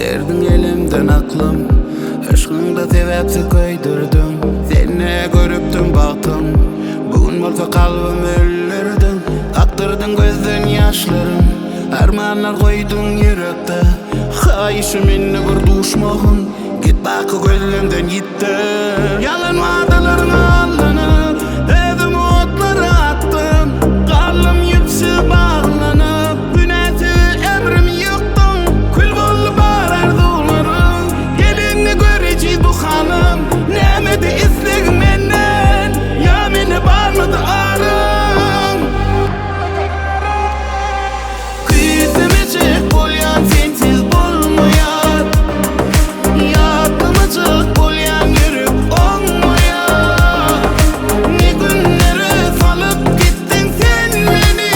Derdin elimden aklım, aşkında sebepsiz koydurdum. Seni görüptüm baktım, bugün bolsa kalbim öldürdün. Aktırdın gözden yaşlarım, armanlar koydun yürekte. Hayışım inni bir duşmağın, git bakı gözümden gitti. Yalan vadalarına aldanıp, özüm otları attım. Kalım yüpsü bağlanıp, günahsız emrim yıktım. Kül bollu bar arzularım, gelini göreceğiz bu hanım. Nemedi istek menden, ya meni barmadı arım. Kıyısımı çık bolyan sensiz bolmayan, yatımı çık bolyan yürüp olmayan. Ne günleri salıp gittin sen beni,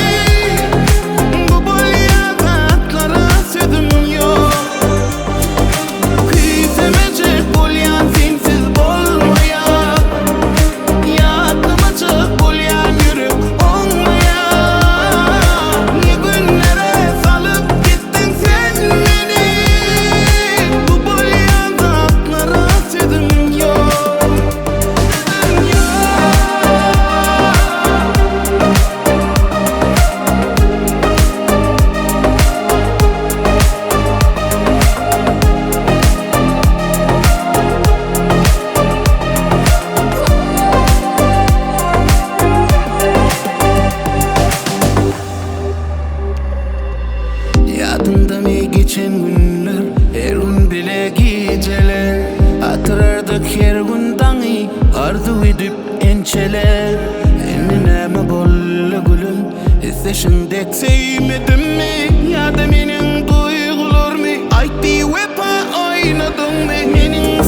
bu bolyan tatlara sözüm yok. Kıyısımı çık bolyan sensiz bolmayan, yatımı çık bolyan yürüp olmayan. Ne günleri salıp gittin sen beni, bu bolyan tatlara sözüm yok. Yadımda mı geçen günler, her gün bile geceler. Hatırlardık her gün tanı, arzu edip ençeler. Enine bollu gülüm, isteşindek sevmedim mi? Ya da menin duygular mı? Aytti vefa oynadın mı? Menin